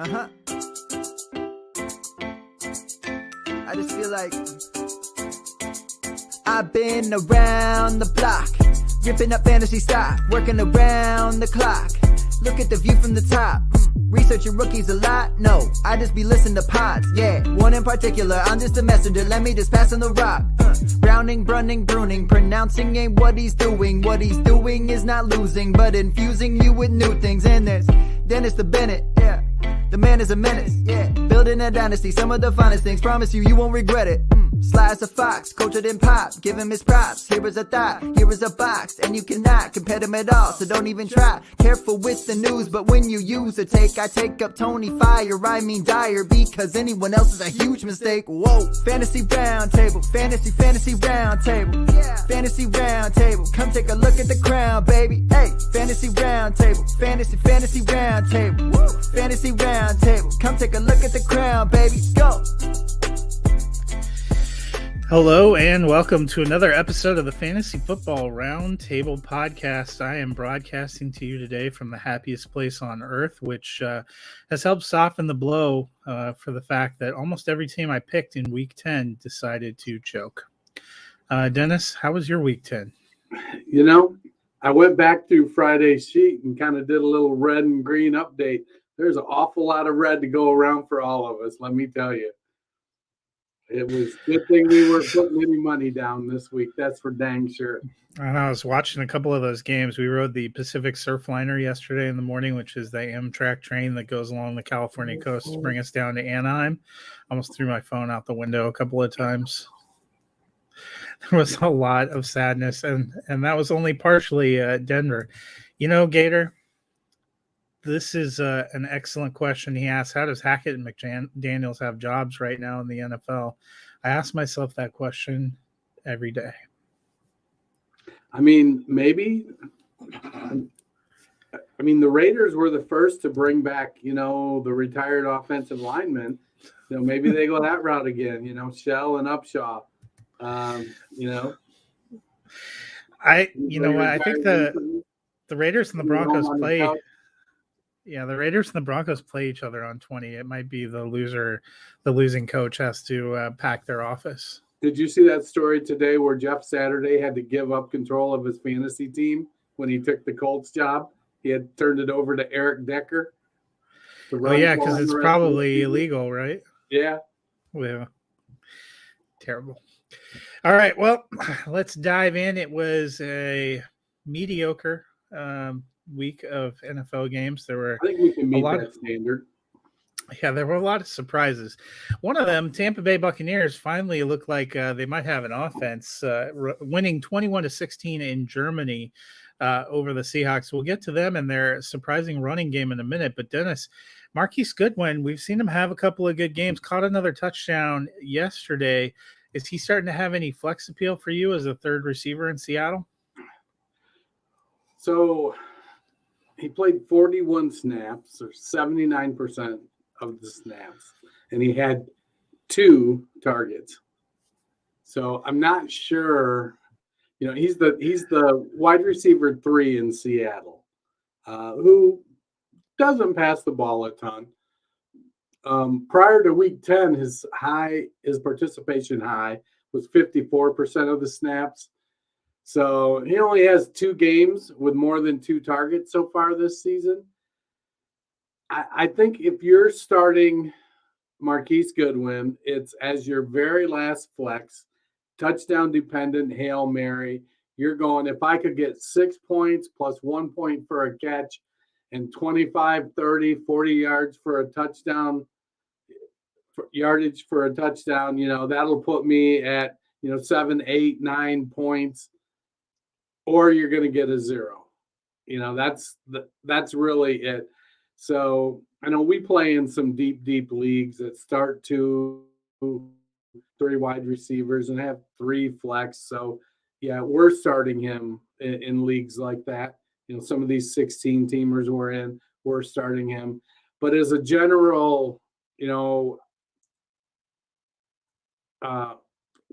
Uh-huh. I just feel like I've been around the block, ripping up fantasy stock, working around the clock. Look at the view from the top. Researching rookies a lot? No, I just be listening to pods. Yeah, one in particular, I'm just a messenger. Let me just pass on the rock. Browning, brunning, pruning, pronouncing ain't what he's doing. What he's doing is not losing, but infusing you with new things. And there's Dennis the Bennett, yeah. The man is a menace, yeah. Building a dynasty, some of the finest things. Promise you, you won't regret it. Sly as a fox, cultured in pop. Give him his props. Here is a thought, here is a box. And you cannot compare them at all, so don't even try. Careful with the news, but when you use a take, I take up Tony Fire. I mean dire, because anyone else is a huge mistake. Whoa, fantasy round table, fantasy round table. Yeah. Fantasy round table, come take a look at the crown, baby. Hey, fantasy round table, fantasy round table. Woo. Fantasy round table, come take a look at the crown, baby. Go. Hello and welcome to another episode of the Fantasy Football Roundtable podcast. I am broadcasting to you today from the happiest place on earth, which has helped soften the blow for the fact that almost every team I picked in Week 10 decided to choke. Dennis, how was your Week 10? You know, I went back through Friday's sheet and kind of did a little red and green update. There's an awful lot of red to go around for all of us, let me tell you. It was a good thing we weren't putting any money down this week. That's for dang sure. And I was watching a couple of those games. We rode the Pacific Surfliner yesterday in the morning, which is the Amtrak train that goes along the California coast to bring us down to Anaheim. Almost threw my phone out the window a couple of times. There was a lot of sadness, and that was only partially Denver. You know, Gator, this is an excellent question. He asked, how does Hackett and McDaniels have jobs right now in the NFL? I ask myself that question every day. I mean, maybe. I mean, the Raiders were the first to bring back, you know, the retired offensive linemen. So maybe they go that route again, you know, Shell and Upshaw. You know. I think the Raiders and the Broncos play. Yeah, the Raiders and the Broncos play each other on 20. It might be the losing coach has to pack their office. Did you see that story today where Jeff Saturday had to give up control of his fantasy team when he took the Colts job? He had turned it over to Eric Decker. Oh, yeah, because it's probably illegal, right? Yeah. Yeah. Terrible. All right, well, let's dive in. It was a mediocre week of NFL games. There were I think we can meet that standard. Yeah, there were a lot of surprises. One of them, Tampa Bay Buccaneers, finally looked like they might have an offense, winning 21-16 in Germany over the Seahawks. We'll get to them and their surprising running game in a minute. But Dennis, Marquise Goodwin, we've seen him have a couple of good games, caught another touchdown yesterday. Is he starting to have any flex appeal for you as a third receiver in Seattle? So he played 41 snaps, or 79% of the snaps, and he had 2 targets. So I'm not sure. You know, he's the wide receiver 3 in Seattle, who doesn't pass the ball a ton. Prior to Week 10, his participation high was 54% of the snaps. So he only has 2 games with more than 2 targets so far this season. I think if you're starting Marquise Goodwin, it's as your very last flex, touchdown dependent, Hail Mary. You're going, if I could get 6 points plus 1 point for a catch and 25, 30, 40 yards for a touchdown, yardage for a touchdown, you know, that'll put me at, 7, 8, 9 points. Or you're going to get a 0. You know, that's really it. So I know we play in some deep leagues that start 2, 3 wide receivers and have 3 flex. So yeah, we're starting him in leagues like that. You know, some of these 16 teamers we're starting him. But as a general,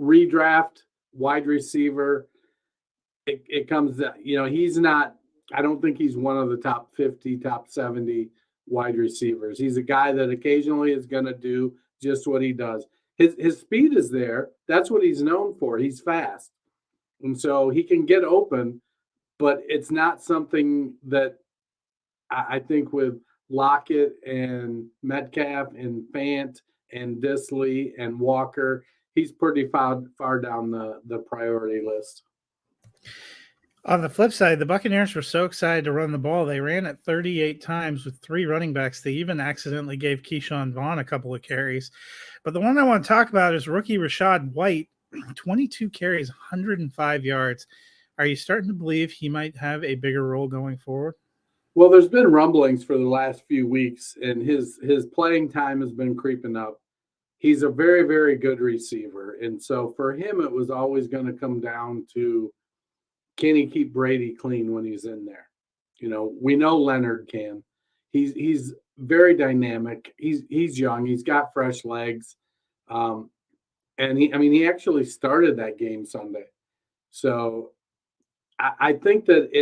redraft wide receiver, it comes that, he's not, I don't think he's one of the top 50, top 70 wide receivers. He's a guy that occasionally is going to do just what he does. His speed is there. That's what he's known for. He's fast. And so he can get open, but it's not something that I think with Lockett and Metcalf and Fant and Disley and Walker, he's pretty far down the priority list. On the flip side, the Buccaneers were so excited to run the ball. They ran it 38 times with 3 running backs. They even accidentally gave Keyshawn Vaughn a couple of carries. But the one I want to talk about is rookie Rachaad White, 22 carries, 105 yards. Are you starting to believe he might have a bigger role going forward? Well, there's been rumblings for the last few weeks, and his playing time has been creeping up. He's a very, very good receiver. And so for him, it was always going to come down to, can he keep Brady clean when he's in there? You know, we know Leonard can. He's very dynamic. He's young. He's got fresh legs. And he actually started that game Sunday. So I think that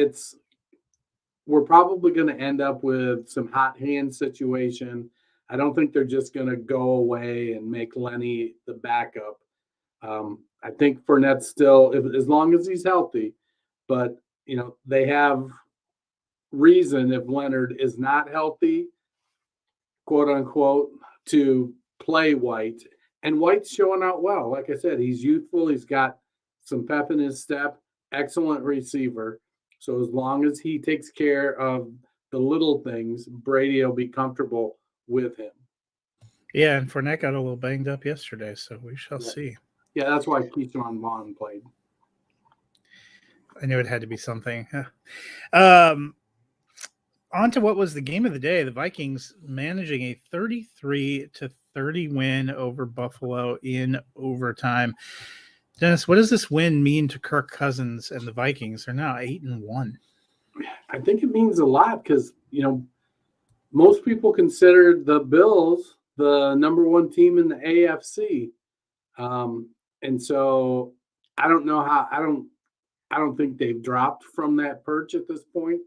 we're probably going to end up with some hot hand situation. I don't think they're just going to go away and make Lenny the backup. I think Fournette's still, as long as he's healthy, but, you know, they have reason if Leonard is not healthy, quote unquote, to play White. And White's showing out well. Like I said, he's youthful. He's got some pep in his step, excellent receiver. So as long as he takes care of the little things, Brady will be comfortable with him. Yeah, and Fournette got a little banged up yesterday, so we shall see. Yeah, that's why Keyshawn Vaughn played. I knew it had to be something. On to what was the game of the day. The Vikings managing a 33-30 win over Buffalo in overtime. Dennis, what does this win mean to Kirk Cousins and the Vikings? They're now 8-1. I think it means a lot because, you know, most people consider the Bills the number 1 team in the AFC. And so I don't know how, I don't think they've dropped from that perch at this point.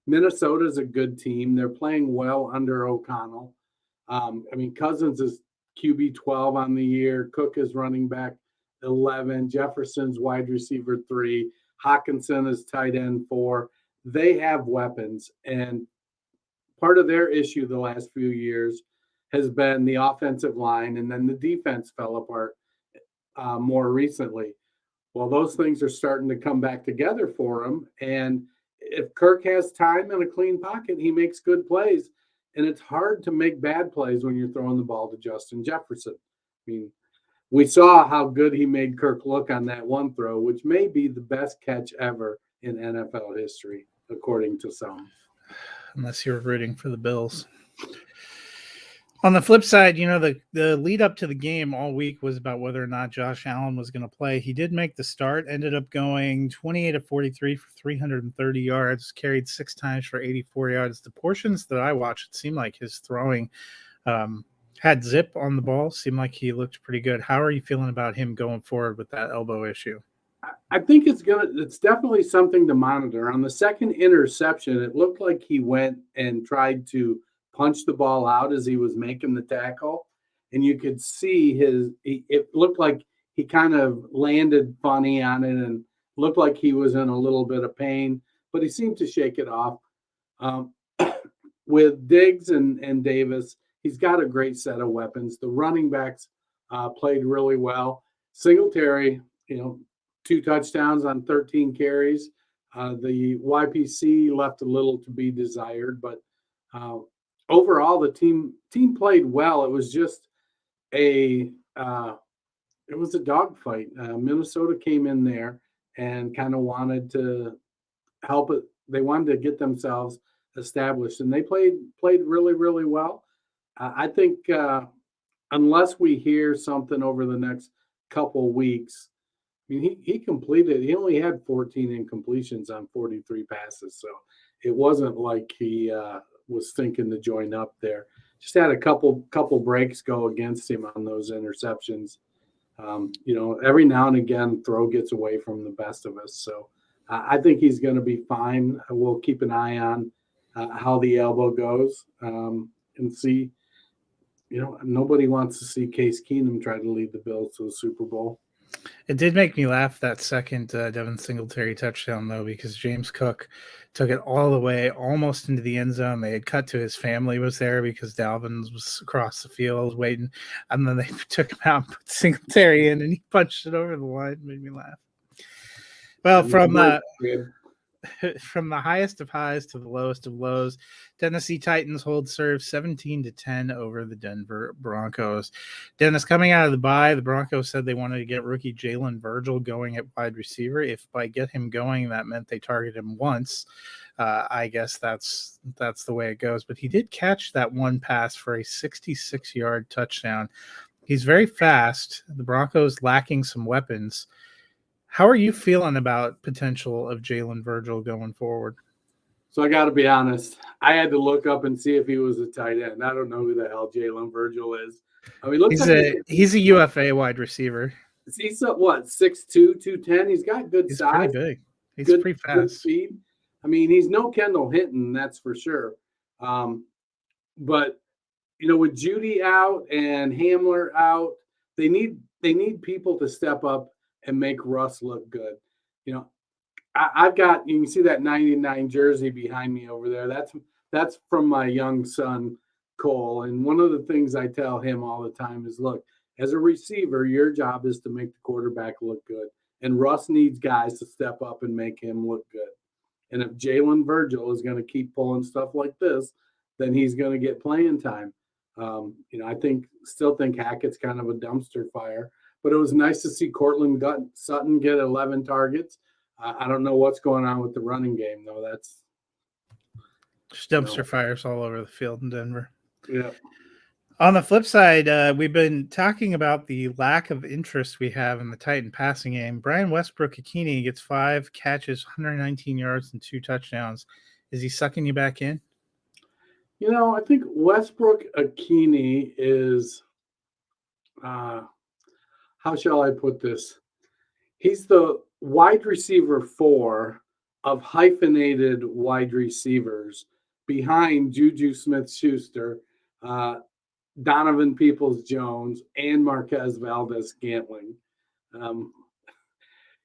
Minnesota's a good team. They're playing well under O'Connell. Cousins is QB 12 on the year. Cook is running back 11. Jefferson's wide receiver 3. Hawkinson is tight end 4. They have weapons. And part of their issue the last few years has been the offensive line, and then the defense fell apart more recently. Well, those things are starting to come back together for him. And if Kirk has time and a clean pocket, he makes good plays. And it's hard to make bad plays when you're throwing the ball to Justin Jefferson. I mean, we saw how good he made Kirk look on that one throw, which may be the best catch ever in NFL history, according to some. Unless you're rooting for the Bills. On the flip side, you know, the lead up to the game all week was about whether or not Josh Allen was going to play. He did make the start, ended up going 28 of 43 for 330 yards, carried 6 times for 84 yards. The portions that I watched, it seemed like his throwing had zip on the ball, seemed like he looked pretty good. How are you feeling about him going forward with that elbow issue? I think it's definitely something to monitor. On the second interception, it looked like he went and tried to punch the ball out as he was making the tackle. And you could see it looked like he kind of landed funny on it and looked like he was in a little bit of pain, but he seemed to shake it off. With Diggs and Davis, he's got a great set of weapons. The running backs played really well. Singletary, 2 touchdowns on 13 carries. The YPC left a little to be desired, but overall the team played well. It was just a dogfight. Minnesota came in there and kind of wanted to help it. They wanted to get themselves established, and they played really, really well. I think unless we hear something over the next couple weeks, I mean, he only had 14 incompletions on 43 passes, so it wasn't like he was thinking to join up there. Just had a couple breaks go against him on those interceptions. Every now and again, throw gets away from the best of us. So I think he's going to be fine. We'll keep an eye on how the elbow goes. and see. Nobody wants to see Case Keenum try to lead the Bills to the Super Bowl. It did make me laugh, that second Devin Singletary touchdown, though, because James Cook took it all the way almost into the end zone. They had cut to his family was there because Dalvin was across the field waiting. And then they took him out and put Singletary in, and he punched it over the line. It made me laugh. Well, from the highest of highs to the lowest of lows, Tennessee Titans hold serve 17-10 over the Denver Broncos. Dennis, coming out of the bye, the Broncos said they wanted to get rookie Jalen Virgil going at wide receiver. If by get him going, that meant they target him once, I guess that's the way it goes. But he did catch that one pass for a 66-yard touchdown. He's very fast. The Broncos lacking some weapons. How are you feeling about potential of Jalen Virgil going forward? So I got to be honest. I had to look up and see if he was a tight end. I don't know who the hell Jalen Virgil is. I mean, he's a UFA wide receiver. He's what, 6'2", 210? He's got good size. He's pretty big. He's pretty fast. Good speed. I mean, he's no Kendall Hinton, that's for sure. But with Judy out and Hamler out, they need people to step up and make Russ look good. I've got, you can see that 99 jersey behind me over there. That's from my young son, Cole. And one of the things I tell him all the time is, look, as a receiver, your job is to make the quarterback look good. And Russ needs guys to step up and make him look good. And if Jalen Virgil is going to keep pulling stuff like this, then he's going to get playing time. I still think Hackett's kind of a dumpster fire. But it was nice to see Cortland Sutton get 11 targets. I don't know what's going on with the running game, though. That's just dumpster fires all over the field in Denver. Yeah. On the flip side, we've been talking about the lack of interest we have in the Titan passing game. Brian Westbrook-Ikhine gets 5 catches, 119 yards, and 2 touchdowns. Is he sucking you back in? I think Westbrook-Ikhine is how shall I put this? He's the wide receiver 4 of hyphenated wide receivers behind Juju Smith-Schuster, Donovan Peoples-Jones, and Marquez Valdez-Scantling.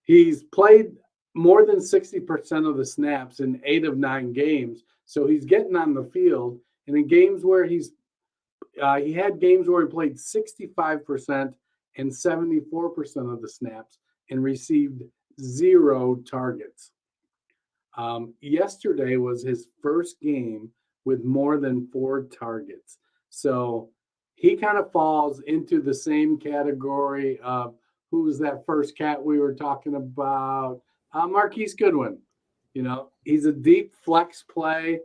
He's played more than 60% of the snaps in 8 of 9 games, so he's getting on the field. And in games where he had games where he played 65% and 74% of the snaps and received 0 targets. Yesterday was his first game with more than 4 targets. So he kind of falls into the same category of who was that first cat we were talking about? Marquise Goodwin. He's a deep flex play.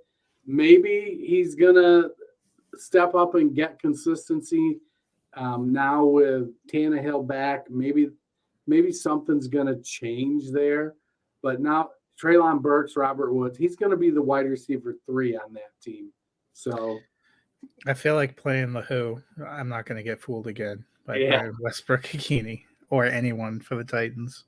Maybe he's going to step up and get consistency. Now with Tannehill back, maybe something's going to change there. But now Treylon Burks, Robert Woods, he's going to be the wide receiver 3 on that team. So I feel like playing the Who. I'm not going to get fooled again by Brian Westbrook-Ikhine or anyone for the Titans.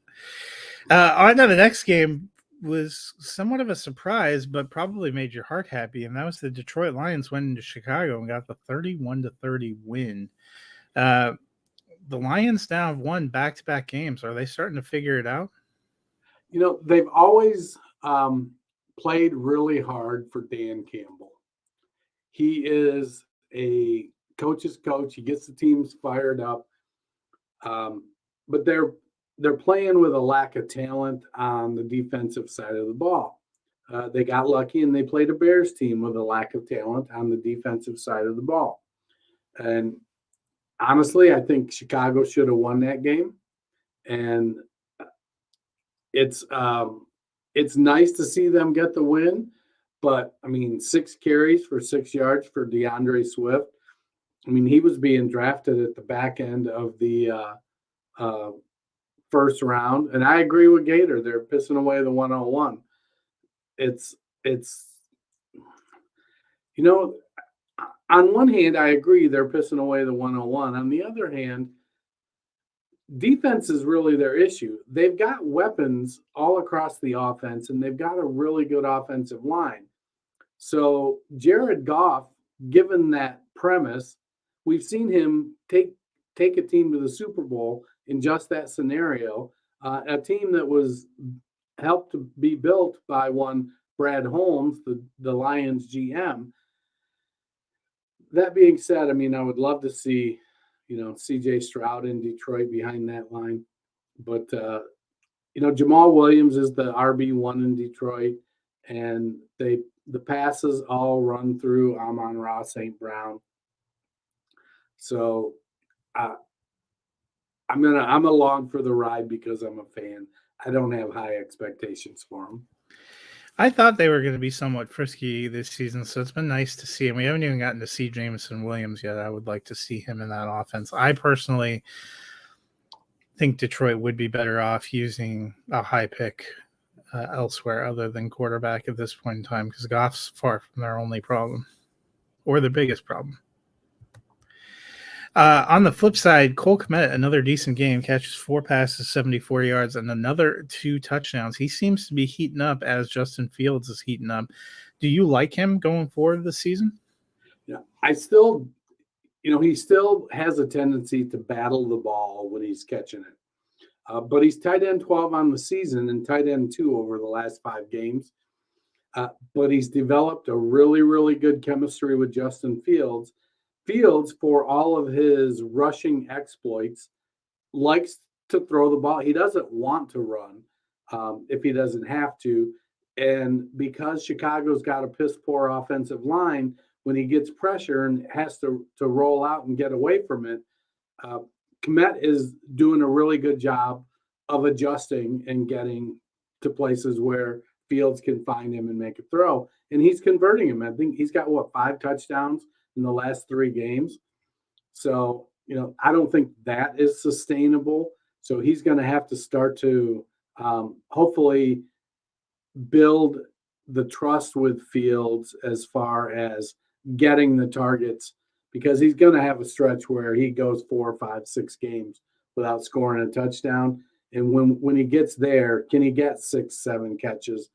On to the next game was somewhat of a surprise, but probably made your heart happy, and that was the Detroit Lions went into Chicago and got the 31-30 win. The Lions now have won back-to-back games. Are they starting to figure it out? They've always played really hard for Dan Campbell. He is a coach's coach. He gets the teams fired up. But they're playing with a lack of talent on the defensive side of the ball. They got lucky and they played a Bears team with a lack of talent on the defensive side of the ball. And honestly, I think Chicago should have won that game. And it's nice to see them get the win. But, 6 carries for 6 yards for DeAndre Swift. He was being drafted at the back end of the first round. And I agree with Gator. They're pissing away the 101. It's on one hand, I agree they're pissing away the 101. On the other hand, defense is really their issue. They've got weapons all across the offense, and they've got a really good offensive line. So Jared Goff given that premise, we've seen him take a team to the Super Bowl in just that scenario. A team that was helped to be built by one Brad Holmes, the Lions GM. That being said, I mean, I would love to see, CJ Stroud in Detroit behind that line. But, Jamal Williams is the RB1 in Detroit, and the passes all run through Amon-Ra St. Brown. So I'm along for the ride because I'm a fan. I don't have high expectations for him. I thought they were going to be somewhat frisky this season, so it's been nice to see him. We haven't even gotten to see Jameson Williams yet. I would like to see him in that offense. I personally think Detroit would be better off using a high pick elsewhere other than quarterback at this point in time, because Goff's far from their only problem or their biggest problem. On the flip side, Cole Kmet, another decent game, catches 4 passes, 74 yards, and another 2 touchdowns. He seems to be heating up as Justin Fields is heating up. Do you like him going forward this season? Yeah, I still, he still has a tendency to battle the ball when he's catching it. But he's tight end 12 on the season and tight end 2 over the last 5 games. But he's developed a really, really good chemistry with Justin Fields. Fields, for all of his rushing exploits, likes to throw the ball. He doesn't want to run if he doesn't have to. And because Chicago's got a piss-poor offensive line, when he gets pressure and has to roll out and get away from it, Kmet is doing a really good job of adjusting and getting to places where Fields can find him and make a throw. And he's converting him. I think he's got, 5 touchdowns in the last 3 games. So, I don't think that is sustainable. So he's going to have to start to hopefully build the trust with Fields as far as getting the targets, because he's going to have a stretch where he goes 4, 5, 6 games without scoring a touchdown. And when he gets there, can he get 6, 7 catches,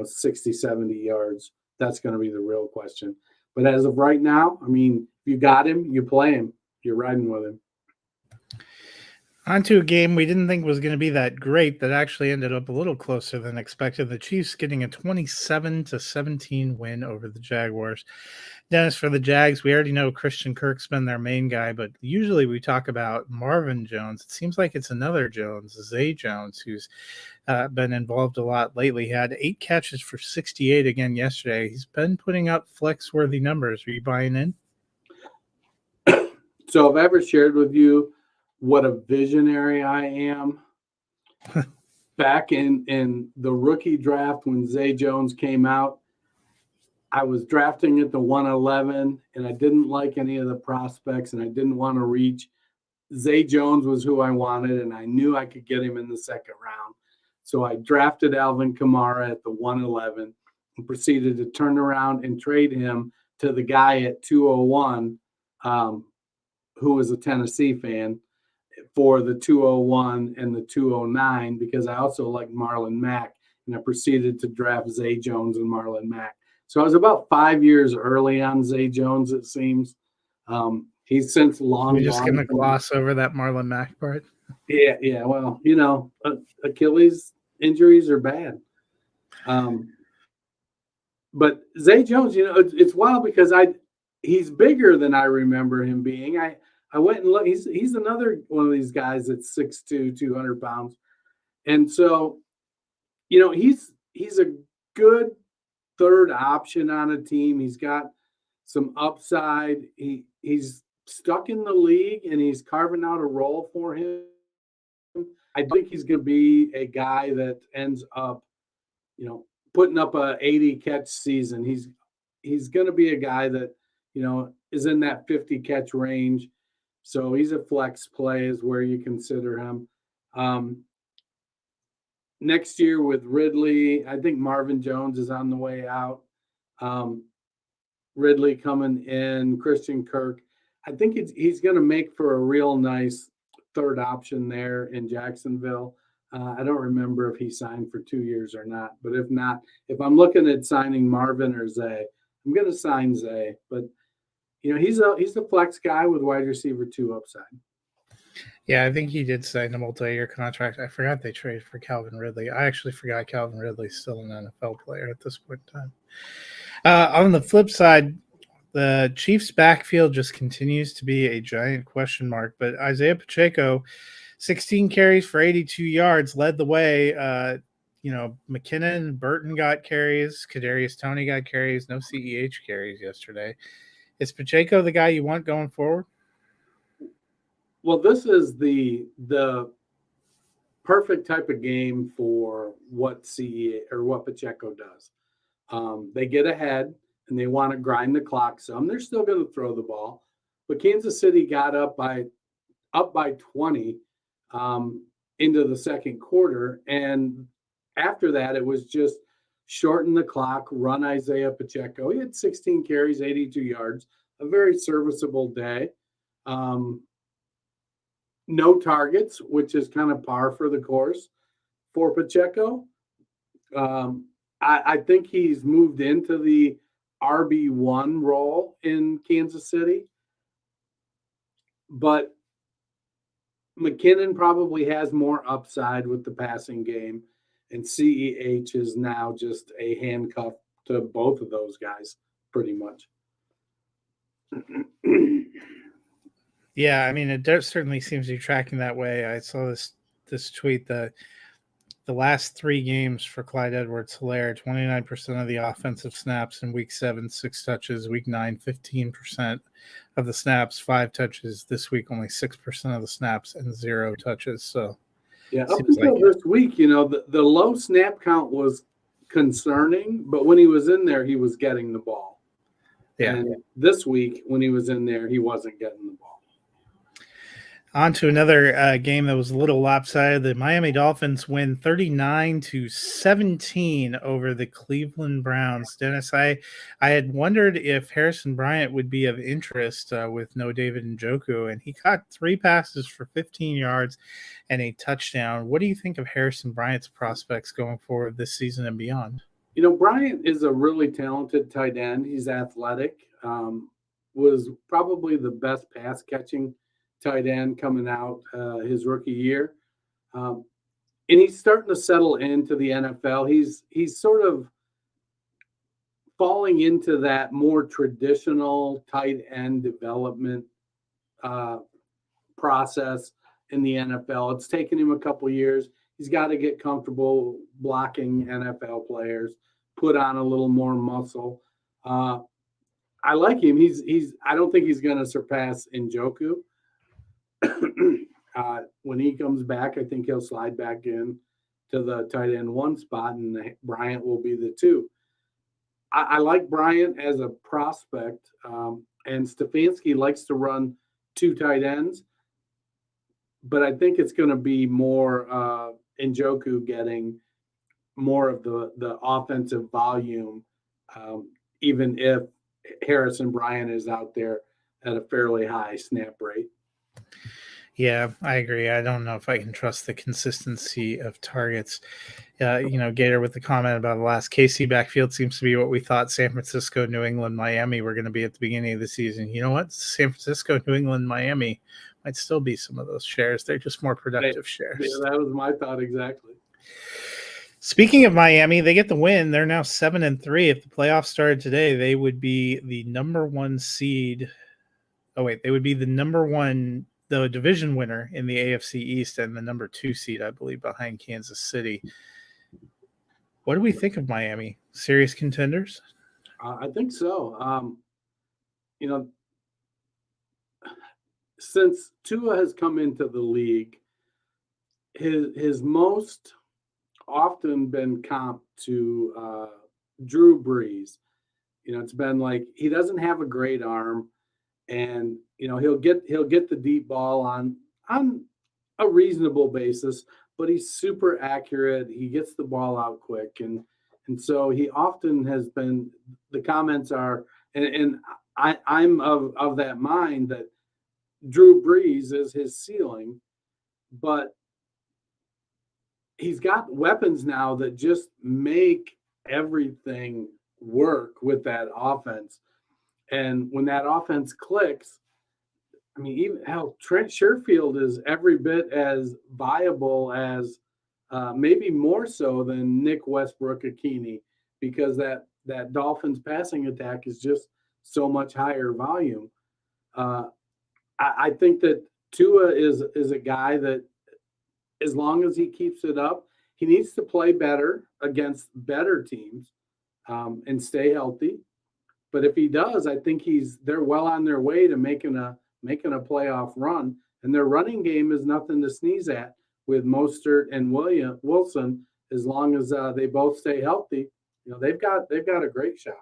60, 70 yards? That's going to be the real question. But as of right now, I mean, if you got him, you play him. You're riding with him. On to a game we didn't think was going to be that great that actually ended up a little closer than expected. The Chiefs getting a 27-17 win over the Jaguars. Dennis, for the Jags, we already know Christian Kirk's been their main guy, but usually we talk about Marvin Jones. It seems like it's another Jones, Zay Jones, who's been involved a lot lately. He had 8 catches for 68 again yesterday. He's been putting up flex-worthy numbers. Are you buying in? So I've ever shared with you what a visionary I am. Back in the rookie draft when Zay Jones came out, I was drafting at the 111, and I didn't like any of the prospects, and I didn't want to reach. Zay Jones was who I wanted, and I knew I could get him in the second round. So I drafted Alvin Kamara at the 111 and proceeded to turn around and trade him to the guy at 201, who was a Tennessee fan, for the 201 and the 209, because I also like Marlon Mack, and I proceeded to draft Zay Jones and Marlon Mack. So I was about 5 years early on Zay Jones, it seems. He's since long We're just gone. going to gloss over that Marlon Mack part. Yeah. Well, Achilles injuries are bad. But Zay Jones, it's wild because he's bigger than I remember him being. I went and looked. He's another one of these guys that's 6'2", 200 pounds. And so, he's a good third option on a team. He's got some upside. He's stuck in the league, and he's carving out a role for him. I think he's going to be a guy that ends up, putting up a 80 catch season. He's going to be a guy that, is in that 50 catch range. So he's a flex play is where you consider him. Next year with Ridley, I think Marvin Jones is on the way out. Ridley coming in, Christian Kirk. I think he's going to make for a real nice third option there in Jacksonville. I don't remember if he signed for 2 years or not, but if not, if I'm looking at signing Marvin or Zay, I'm going to sign Zay. But he's a flex guy with wide receiver 2 upside. Yeah, I think he did sign a multi-year contract. I forgot they traded for Calvin Ridley. I actually forgot Calvin Ridley's still an NFL player at this point in time. On the flip side, the Chiefs' backfield just continues to be a giant question mark. But Isaiah Pacheco, 16 carries for 82 yards, led the way. McKinnon, Burton got carries. Kadarius Toney got carries. No CEH carries yesterday. Is Pacheco the guy you want going forward? Well, this is the perfect type of game for what Pacheco does. They get ahead and they want to grind the clock some. They're still going to throw the ball, but Kansas City got up by 20 into the second quarter, and after that, it was just shorten the clock, run Isaiah Pacheco. He had 16 carries, 82 yards, a very serviceable day. No targets, which is kind of par for the course for Pacheco. I think he's moved into the RB1 role in Kansas City. But McKinnon probably has more upside with the passing game, and CEH is now just a handcuff to both of those guys, pretty much. Yeah, I mean, it certainly seems to be tracking that way. I saw this tweet that the last 3 games for Clyde Edwards-Helaire, 29% of the offensive snaps in week 7, 6 touches, week 9, 15% of the snaps, 5 touches. This week, only 6% of the snaps and 0 touches. So, yeah, up until this week, the low snap count was concerning, but when he was in there, he was getting the ball. Yeah. And this week, when he was in there, he wasn't getting the ball. On to another game that was a little lopsided. The Miami Dolphins win 39-17 over the Cleveland Browns. Dennis, I had wondered if Harrison Bryant would be of interest with no David Njoku, and he caught 3 passes for 15 yards and a touchdown. What do you think of Harrison Bryant's prospects going forward this season and beyond? Bryant is a really talented tight end. He's athletic, was probably the best pass catching tight end coming out his rookie year. And he's starting to settle into the NFL. He's sort of falling into that more traditional tight end development process in the NFL. It's taken him a couple years. He's got to get comfortable blocking NFL players, put on a little more muscle. I like him. I don't think he's going to surpass Njoku. When he comes back, I think he'll slide back in to the tight end 1 spot, and Bryant will be the 2. I like Bryant as a prospect, and Stefanski likes to run 2 tight ends, but I think it's going to be more Njoku getting more of the offensive volume, even if Harrison Bryant is out there at a fairly high snap rate. Yeah, I agree. I don't know if I can trust the consistency of targets. Gator with the comment about the last KC backfield seems to be what we thought San Francisco, New England, Miami were going to be at the beginning of the season. You know what? San Francisco, New England, Miami might still be some of those shares. They're just more productive shares. Yeah, that was my thought exactly. Speaking of Miami, they get the win. They're now 7-3. If the playoffs started today, they would be the number 1 seed. Oh, wait, they would be the division winner in the AFC East and the number 2 seed, I believe, behind Kansas City. What do we think of Miami? Serious contenders? I think so. Since Tua has come into the league, his most often been comped to Drew Brees. It's been like he doesn't have a great arm, and he'll get the deep ball on a reasonable basis, but he's super accurate. He gets the ball out quick, and so he often has been. The comments are, and I'm of that mind that Drew Brees is his ceiling, but he's got weapons now that just make everything work with that offense. And when that offense clicks, I mean, even Trent Sherfield is every bit as viable as maybe more so than Nick Westbrook-Akini, because that Dolphins passing attack is just so much higher volume. I think that Tua is a guy that, as long as he keeps it up, he needs to play better against better teams and stay healthy. But if he does, I think they're well on their way to making a playoff run. And their running game is nothing to sneeze at with Mostert and Wilson. As long as they both stay healthy, they've got a great shot.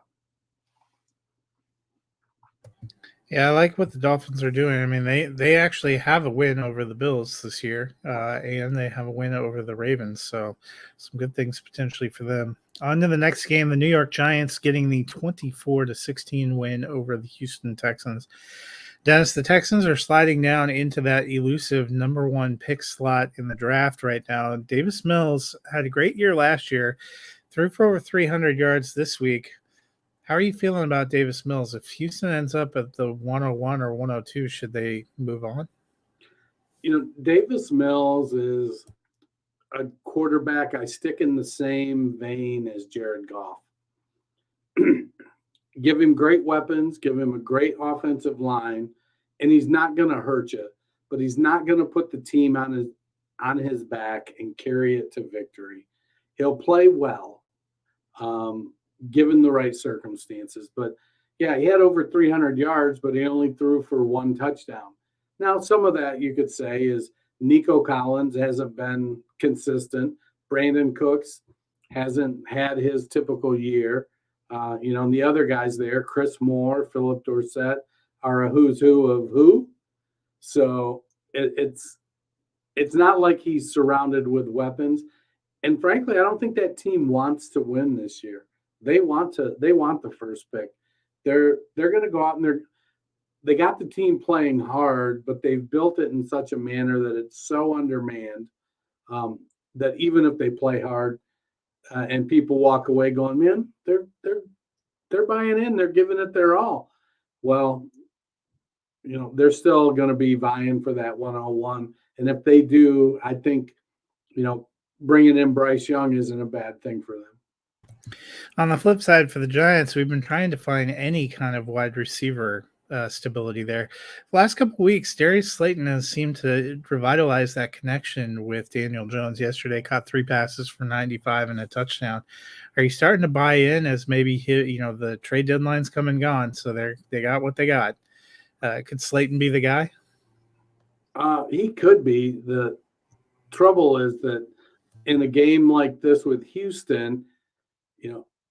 Yeah, I like what the Dolphins are doing. I mean, they actually have a win over the Bills this year, and they have a win over the Ravens. So some good things potentially for them. On to the next game, the New York Giants getting the 24-16 win over the Houston Texans. Dennis, the Texans are sliding down into that elusive number 1 pick slot in the draft right now. Davis Mills had a great year last year, threw for over 300 yards this week. How are you feeling about Davis Mills? If Houston ends up at the 101 or 102, should they move on? Davis Mills is a quarterback I stick in the same vein as Jared Goff. Give him great weapons, give him a great offensive line, and he's not going to hurt you, but he's not going to put the team on his back and carry it to victory. He'll play well, given the right circumstances. But yeah, he had over 300 yards, but he only threw for 1 touchdown. Now, some of that you could say is Nico Collins hasn't been consistent. Brandon Cooks hasn't had his typical year. And the other guys there, Chris Moore, Philip Dorsett, are a who's who of who. So it's not like he's surrounded with weapons. And frankly, I don't think that team wants to win this year. They want the first pick. They're going to go out and they got the team playing hard, but they've built it in such a manner that it's so undermanned that even if they play hard and people walk away going, man, they're buying in, they're giving it their all. Well, they're still going to be vying for that 101. And if they do, I think, bringing in Bryce Young isn't a bad thing for them. On the flip side, for the Giants, we've been trying to find any kind of wide receiver stability there. The last couple of weeks, Darius Slayton has seemed to revitalize that connection with Daniel Jones. Yesterday, caught 3 passes for 95 and a touchdown. Are you starting to buy in as maybe the trade deadline's come and gone, so they got what they got? Could Slayton be the guy? He could be. The trouble is that in a game like this with Houston,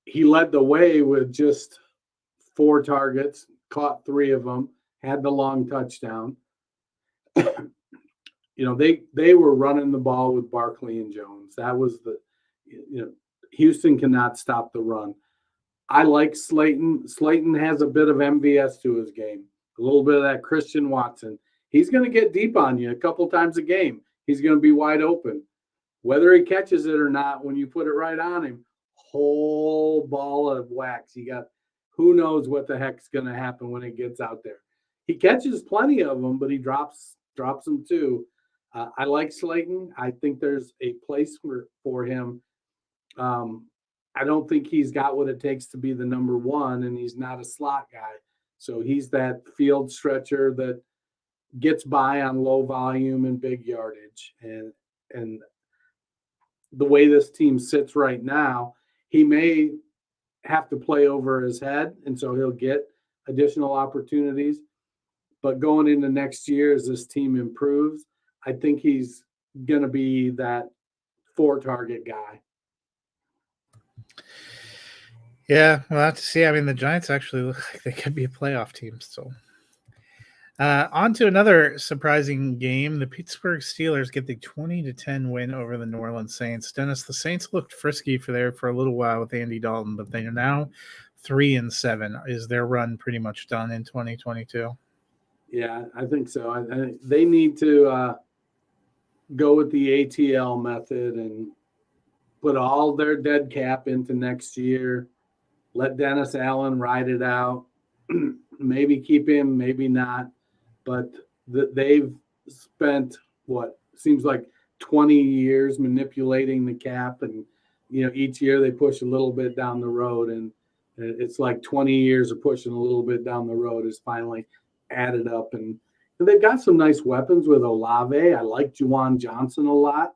he led the way with just 4 targets, caught 3 of them, had the long touchdown. They were running the ball with Barkley and Jones. That was Houston cannot stop the run. I like Slayton. Slayton has a bit of MVS to his game, a little bit of that Christian Watson. He's going to get deep on you a couple times a game. He's going to be wide open. Whether he catches it or not, when you put it right on him, whole ball of wax. You got who knows what the heck's going to happen when it gets out there. He catches plenty of them, but he drops them too. I like Slayton. I think there's a place for him. I don't think he's got what it takes to be the number 1, and he's not a slot guy. So he's that field stretcher that gets by on low volume and big yardage. And the way this team sits right now, he may have to play over his head, and so he'll get additional opportunities. But going into next year, as this team improves, I think he's going to be that 4-target guy. Yeah, we'll have to see. I mean, the Giants actually look like they could be a playoff team still. On to another surprising game. The Pittsburgh Steelers get the 20-10 win over the New Orleans Saints. Dennis, the Saints looked frisky for a little while with Andy Dalton, but they are now 3-7. Is their run pretty much done in 2022? Yeah, I think so. I think they need to go with the ATL method and put all their dead cap into next year. Let Dennis Allen ride it out. maybe keep him, maybe not. But they've spent what seems like 20 years manipulating the cap, and each year they push a little bit down the road, and it's like 20 years of pushing a little bit down the road is finally added up. And they've got some nice weapons with Olave. I like Juwan Johnson a lot.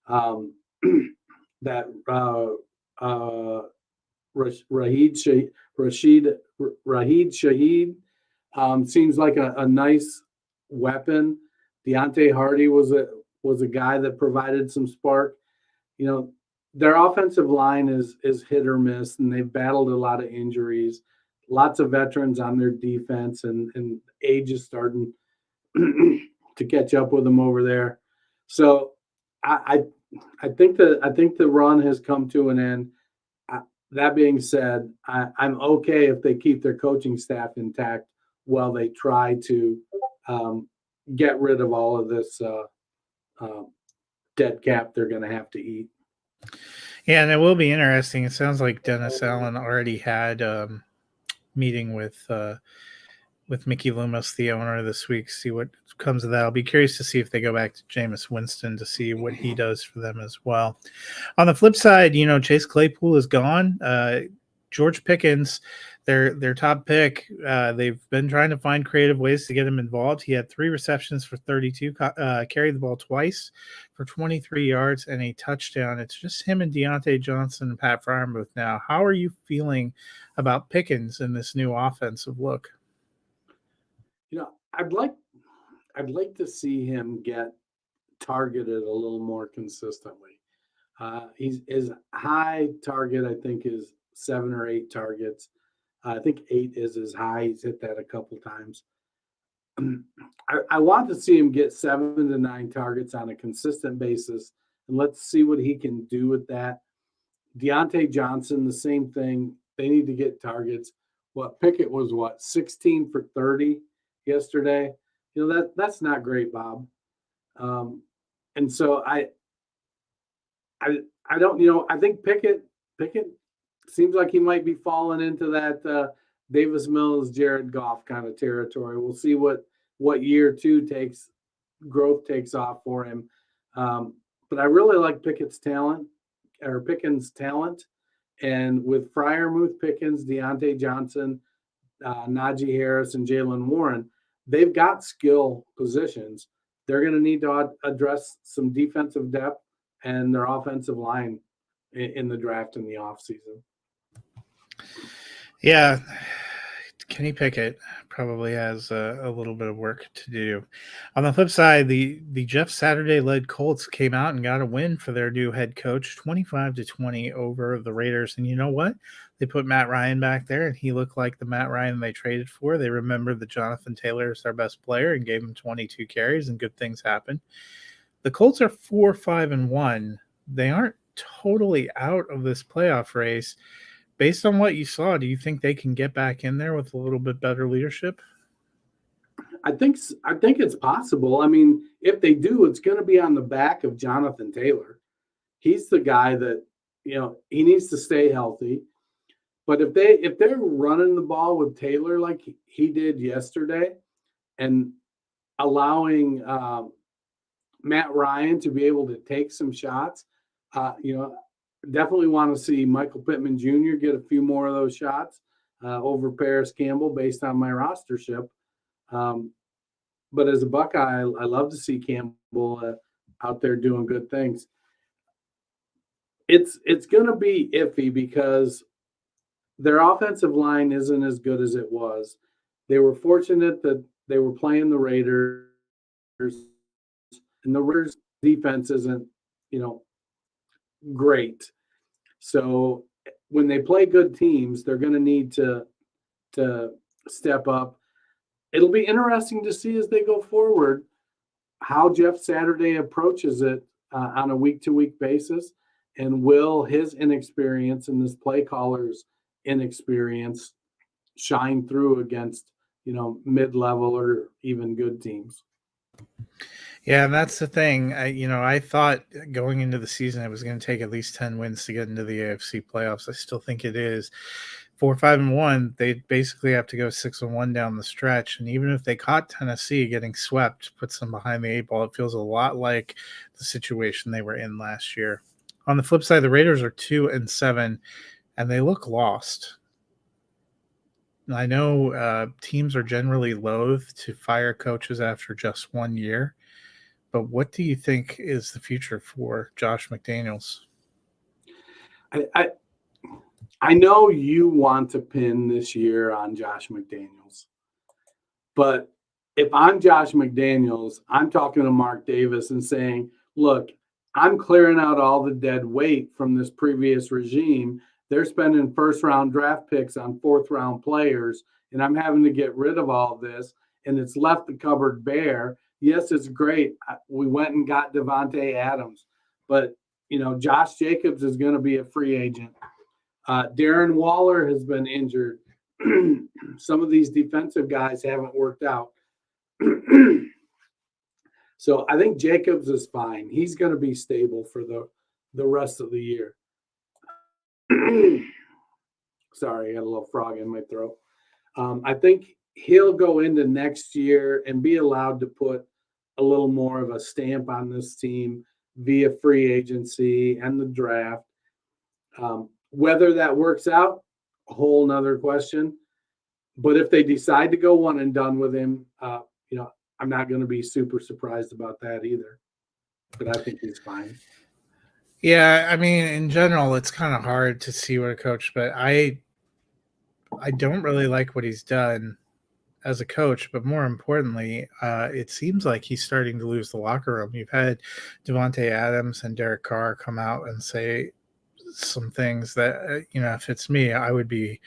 That Raheed Shaheed seems like a nice weapon. Deontay Hardy was a guy that provided some spark. Their offensive line is hit or miss, and they've battled a lot of injuries. Lots of veterans on their defense, and age is starting to catch up with them over there. So I think the run has come to an end. That being said, I'm okay if they keep their coaching staff intact while they try to get rid of all of this dead cap they're going to have to eat. Yeah, and it will be interesting. It sounds like Dennis Allen already had meeting with Mickey Loomis, the owner, this week. See what comes of that. I'll be curious to see if they go back to Jameis Winston to see what he does for them as well. On the flip side, Chase Claypool is gone. George Pickens, their top pick, they've been trying to find creative ways to get him involved. He had 3 receptions for 32, carried the ball twice for 23 yards and a touchdown. It's just him and Deontay Johnson and Pat Freiermuth now. How are you feeling about Pickens in this new offensive look? I'd like to see him get targeted a little more consistently. His high target, I think, is 7 or 8 targets. I think 8 is his high. He's hit that a couple times. I want to see him get 7 to 9 targets on a consistent basis, and let's see what he can do with that. Deontay Johnson, the same thing. They need to get targets. Pickett was 16 for 30 yesterday. That's not great, Bob. And so I don't, I think Pickett seems like he might be falling into that Davis Mills, Jared Goff kind of territory. We'll see what year 2 growth takes off for him. But I really like Pickens' talent. And with Freiermuth, Pickens, Deontay Johnson, Najee Harris, and Jalen Warren, they've got skill positions. They're going to need to address some defensive depth and their offensive line in the draft in the offseason. Yeah, Kenny Pickett probably has a little bit of work to do. On the flip side, the Jeff Saturday-led Colts came out and got a win for their new head coach, 25-20 over the Raiders. And you know what? They put Matt Ryan back there, and he looked like the Matt Ryan they traded for. They remembered that Jonathan Taylor is their best player and gave him 22 carries, and good things happened. The Colts are 4-5-1. They aren't totally out of this playoff race. Based on what you saw, do you think they can get back in there with a little bit better leadership? I think it's possible. I mean, if they do, it's going to be on the back of Jonathan Taylor. He's the guy that, he needs to stay healthy. But if they're running the ball with Taylor like he did yesterday, and allowing Matt Ryan to be able to take some shots, definitely want to see Michael Pittman Jr. get a few more of those shots over Paris Campbell based on my rostership. But as a Buckeye, I love to see Campbell out there doing good things. It's going to be iffy because their offensive line isn't as good as it was. They were fortunate that they were playing the Raiders, and the Raiders defense isn't, great. So when they play good teams, they're going to need to step up. It'll be interesting to see as they go forward how Jeff Saturday approaches it on a week-to-week basis, and will his inexperience and this play caller's inexperience shine through against, mid-level or even good teams. Yeah, and that's the thing. I thought going into the season it was going to take at least 10 wins to get into the AFC playoffs. I still think it is. 4-5-1, they basically have to go 6-1 down the stretch. And even if they caught Tennessee getting swept, puts them behind the 8 ball, it feels a lot like the situation they were in last year. On the flip side, the Raiders are 2-7, and they look lost. I know teams are generally loath to fire coaches after just 1 year, but what do you think is the future for Josh McDaniels? I know you want to pin this year on Josh McDaniels, but if I'm Josh McDaniels, I'm talking to Mark Davis and saying, look, I'm clearing out all the dead weight from this previous regime. They're spending first-round draft picks on fourth-round players, and I'm having to get rid of all of this, and it's left the cupboard bare. Yes, it's great. We went and got Devontae Adams, but, Josh Jacobs is going to be a free agent. Darren Waller has been injured. Some of these defensive guys haven't worked out. So I think Jacobs is fine. He's going to be stable for the rest of the year. Sorry, I got a little frog in my throat. I think he'll go into next year and be allowed to put a little more of a stamp on this team via free agency and the draft. Whether that works out, a whole nother question. But if they decide to go one and done with him, I'm not going to be super surprised about that either. But I think he's fine. Yeah, I mean, in general, it's kind of hard to see what a coach, but I don't really like what he's done as a coach. But more importantly, it seems like he's starting to lose the locker room. You've had Devontae Adams and Derek Carr come out and say some things that, if it's me, I would be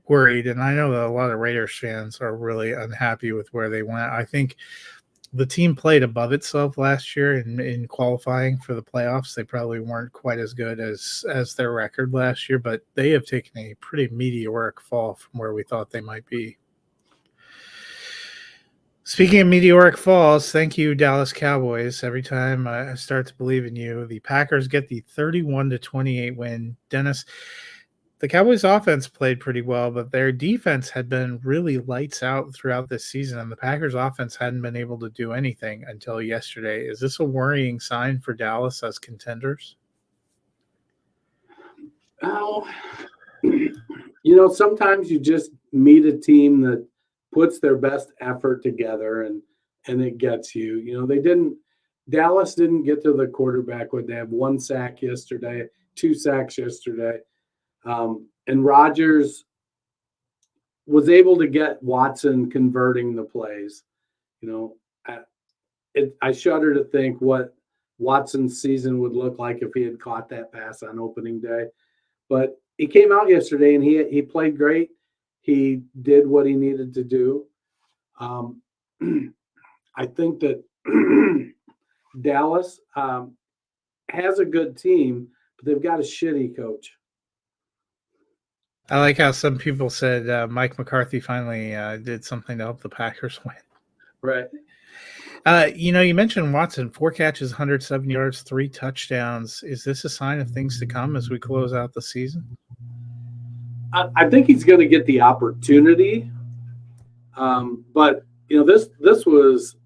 worried. And I know that a lot of Raiders fans are really unhappy with where they went. I think the team played above itself last year in qualifying for the playoffs. They probably weren't quite as good as their record last year, but they have taken a pretty meteoric fall from where we thought they might be. Speaking of meteoric falls, thank you, Dallas Cowboys. Every time I start to believe in you, the Packers get the 31-28 win. Dennis, the Cowboys offense played pretty well, but their defense had been really lights out throughout this season, and the Packers offense hadn't been able to do anything until yesterday. Is this a worrying sign for Dallas as contenders? Oh, sometimes you just meet a team that puts their best effort together and it gets you. Dallas didn't get to the quarterback when they had 1 sack yesterday, 2 sacks yesterday. And Rodgers was able to get Watson converting the plays. I shudder to think what Watson's season would look like if he had caught that pass on opening day. But he came out yesterday and he played great. He did what he needed to do. I think that Dallas has a good team, but they've got a shitty coach. I like how some people said Mike McCarthy finally did something to help the Packers win. Right. You mentioned Watson, 4 catches, 107 yards, 3 touchdowns. Is this a sign of things to come as we close out the season? I think he's going to get the opportunity. But, this was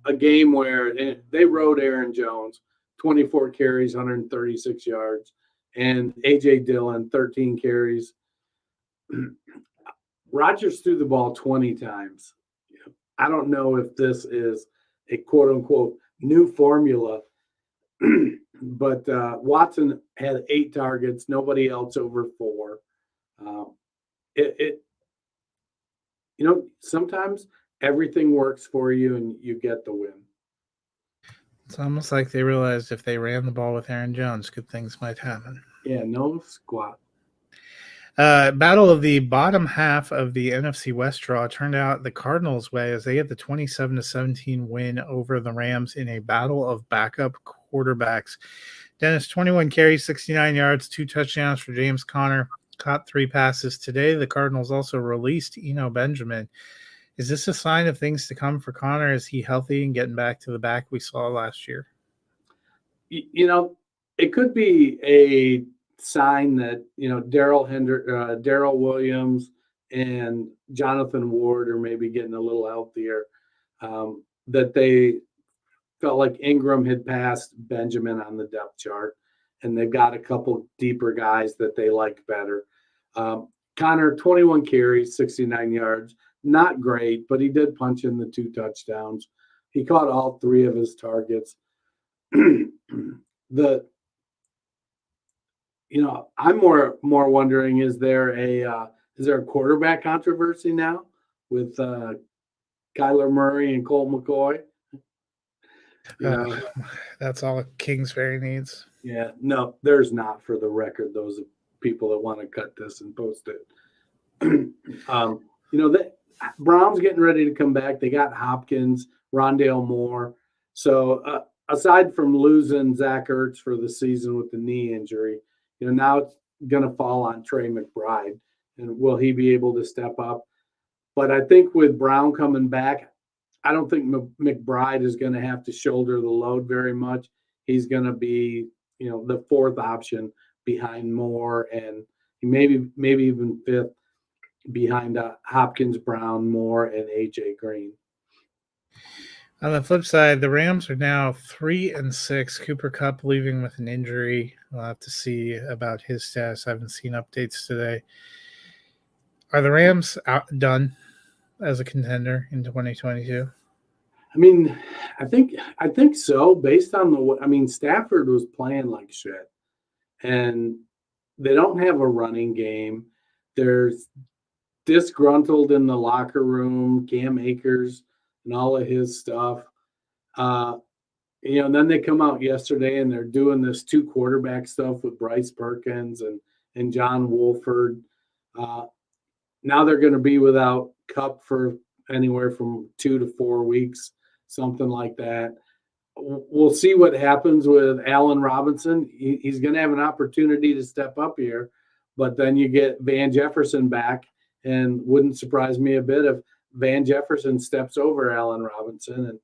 a game where they rode Aaron Jones, 24 carries, 136 yards, and A.J. Dillon, 13 carries. Rodgers threw the ball 20 times. I don't know if this is a quote-unquote new formula, but Watson had 8 targets, nobody else over 4. Sometimes everything works for you and you get the win. It's almost like they realized if they ran the ball with Aaron Jones, good things might happen. Yeah, no squat. Battle of the bottom half of the NFC West draw turned out the Cardinals' way as they get the 27-17 win over the Rams in a battle of backup quarterbacks. Dennis, 21 carries, 69 yards, 2 touchdowns for James Conner, caught 3 passes. Today, the Cardinals also released Eno Benjamin. Is this a sign of things to come for Conner? Is he healthy and getting back to the back we saw last year? It could be a sign that, Daryl Williams and Jonathan Ward are maybe getting a little healthier, that they felt like Ingram had passed Benjamin on the depth chart, and they've got a couple deeper guys that they like better. Connor, 21 carries, 69 yards. Not great, but he did punch in the 2 touchdowns. He caught all 3 of his targets. I'm more wondering, is there a quarterback controversy now with Kyler Murray and Colt McCoy? That's all Kingsbury needs. Yeah, no, there's not, for the record, those people that want to cut this and post it. The Browns getting ready to come back. They got Hopkins, Rondale Moore. So aside from losing Zach Ertz for the season with the knee injury, now it's going to fall on Trey McBride. And will he be able to step up? But I think with Brown coming back, I don't think McBride is going to have to shoulder the load very much. He's going to be, the 4th option behind Moore, and maybe even 5th behind Hopkins, Brown, Moore, and AJ Green. On the flip side, the Rams are now 3-6. Cooper Kupp leaving with an injury. We'll have to see about his status. I haven't seen updates today. Are the Rams done as a contender in 2022? I think so, based on Stafford was playing like shit, and they don't have a running game. There's disgruntled in the locker room, Cam Akers and all of his stuff. And then they come out yesterday and they're doing this 2 quarterback stuff with Bryce Perkins and John Wolford. Now they're going to be without Kupp for anywhere from 2 to 4 weeks, something like that. We'll see what happens with Allen Robinson. He's going to have an opportunity to step up here, but then you get Van Jefferson back, and wouldn't surprise me a bit if Van Jefferson steps over Allen Robinson and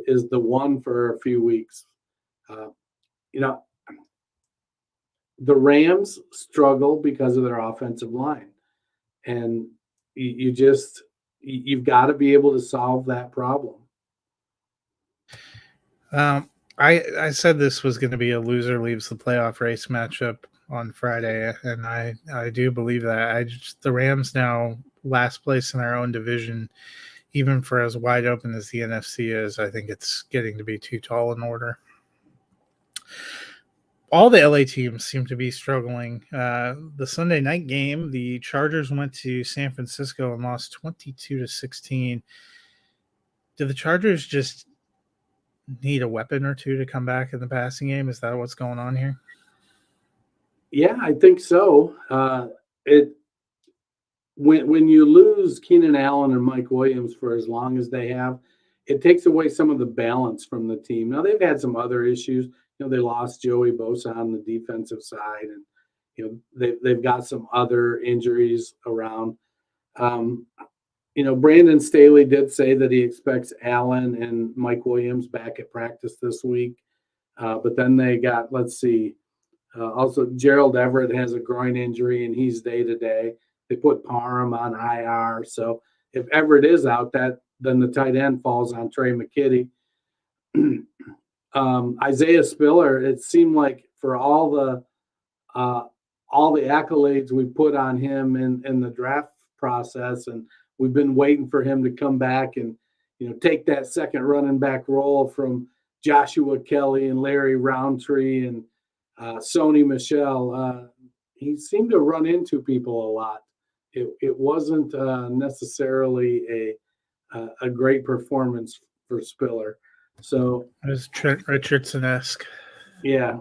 is the one for a few weeks. The Rams struggle because of their offensive line, and you've got to be able to solve that problem. I said this was going to be a loser leaves the playoff race matchup on Friday, and I do believe that. The Rams now last place in their own division, even for as wide open as the NFC is. I think it's getting to be too tall an order. All the LA teams seem to be struggling. The Sunday night game, the Chargers went to San Francisco and lost 22-16. Do the Chargers just need a weapon or two to come back in the passing game? Is that what's going on here? Yeah, I think so. When you lose Keenan Allen and Mike Williams for as long as they have, it takes away some of the balance from the team. Now they've had some other issues. They lost Joey Bosa on the defensive side, and they've got some other injuries around. Brandon Staley did say that he expects Allen and Mike Williams back at practice this week, but then they got, also Gerald Everett has a groin injury and he's day-to-day. They put Parham on IR. So if Everett is out, then the tight end falls on Trey McKitty. Isaiah Spiller, it seemed like for all the accolades we put on him in the draft process, and we've been waiting for him to come back and take that second running back role from Joshua Kelly and Larry Roundtree and Sony Michel. He seemed to run into people a lot. It wasn't necessarily a great performance for Spiller. So it was Trent Richardson-esque. Yeah.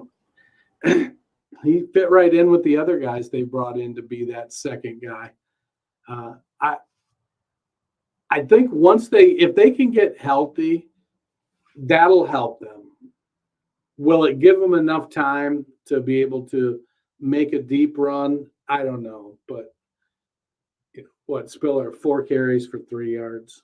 He fit right in with the other guys they brought in to be that second guy. I think if they can get healthy, that'll help them. Will it give them enough time to be able to make a deep run? I don't know, but Spiller 4 carries for 3 yards.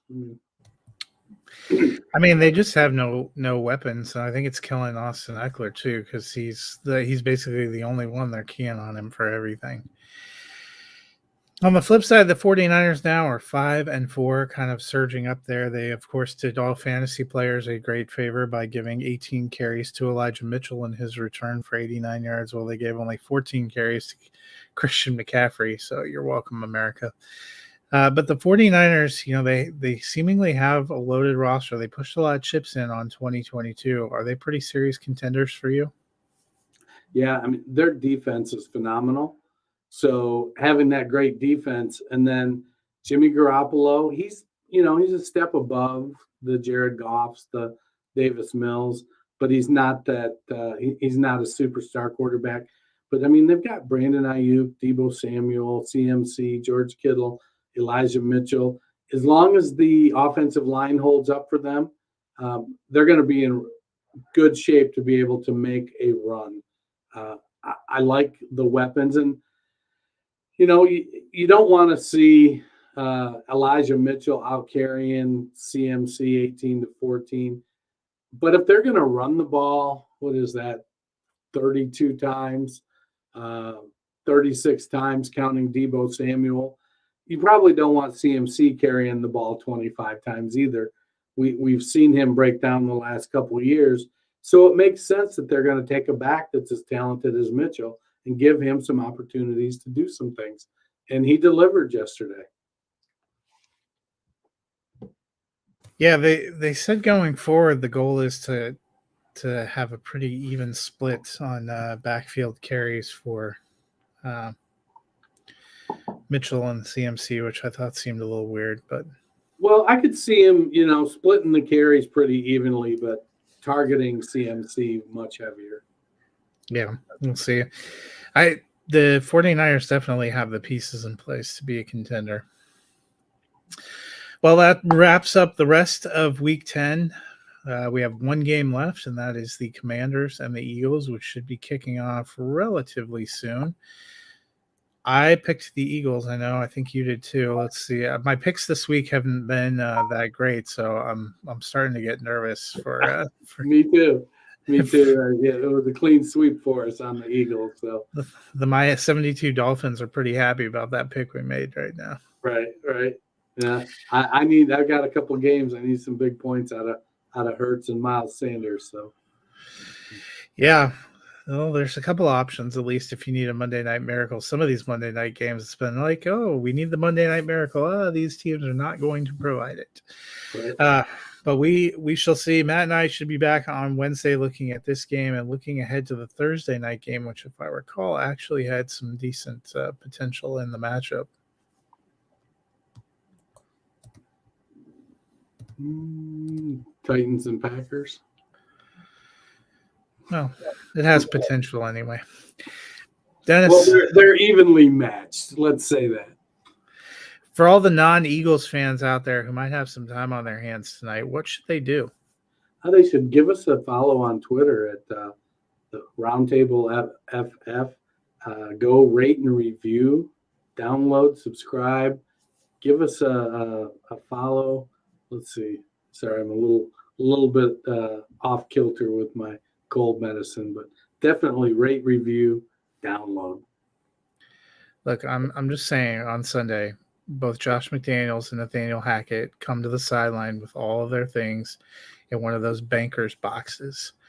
I mean, they just have no weapons, and I think it's killing Austin Eckler too, because he's basically the only one they're keying on him for everything. On the flip side, the 49ers now are 5-4, kind of surging up there. They, of course, did all fantasy players a great favor by giving 18 carries to Elijah Mitchell in his return for 89 yards, while they gave only 14 carries to Christian McCaffrey. So you're welcome, America. But the 49ers, they seemingly have a loaded roster. They pushed a lot of chips in on 2022. Are they pretty serious contenders for you? Yeah, I mean, their defense is phenomenal. So having that great defense, and then Jimmy Garoppolo, he's a step above the Jared Goffs, the Davis Mills, but he's not that. He's not a superstar quarterback. But I mean, they've got Brandon Ayuk, Deebo Samuel, CMC, George Kittle, Elijah Mitchell. As long as the offensive line holds up for them, they're going to be in good shape to be able to make a run. I like the weapons, and you don't want to see Elijah Mitchell out carrying CMC 18-14. But if they're going to run the ball, what is that, 32 times, 36 times counting Deebo Samuel, you probably don't want CMC carrying the ball 25 times either. We've seen him break down the last couple of years. So it makes sense that they're going to take a back that's as talented as Mitchell and give him some opportunities to do some things. And he delivered yesterday. Yeah, they said going forward, the goal is to have a pretty even split on backfield carries for Mitchell and CMC, which I thought seemed a little weird. But well, I could see him, splitting the carries pretty evenly, but targeting CMC much heavier. Yeah, we'll see. The 49ers definitely have the pieces in place to be a contender. Well, that wraps up the rest of Week 10. We have one game left, and that is the Commanders and the Eagles, which should be kicking off relatively soon. I picked the Eagles. I know. I think you did too. Let's see. My picks this week haven't been that great, so I'm starting to get nervous for Me too. Me too. Yeah, it was a clean sweep for us on the Eagles. So the my 72 Dolphins are pretty happy about that pick we made right now. Right. Yeah, I've got a couple of games. I need some big points out of Hurts and Miles Sanders. So yeah. Well, there's a couple options, at least if you need a Monday Night Miracle. Some of these Monday night games, it's been like, oh, we need the Monday Night Miracle. These teams are not going to provide it. Right. But we shall see. Matt and I should be back on Wednesday looking at this game and looking ahead to the Thursday night game, which, if I recall, actually had some decent potential in the matchup. Titans and Packers. Well, it has potential anyway. Dennis, well, they're evenly matched. Let's say that. For all the non-Eagles fans out there who might have some time on their hands tonight, what should they do? They should give us a follow on Twitter at the Roundtable FF. Go rate and review, download, subscribe. Give us a follow. Let's see. Sorry, I'm a little bit off kilter with my cold medicine, but definitely rate, review, download. Look, I'm just saying, on Sunday, both Josh McDaniels and Nathaniel Hackett come to the sideline with all of their things in one of those bankers boxes.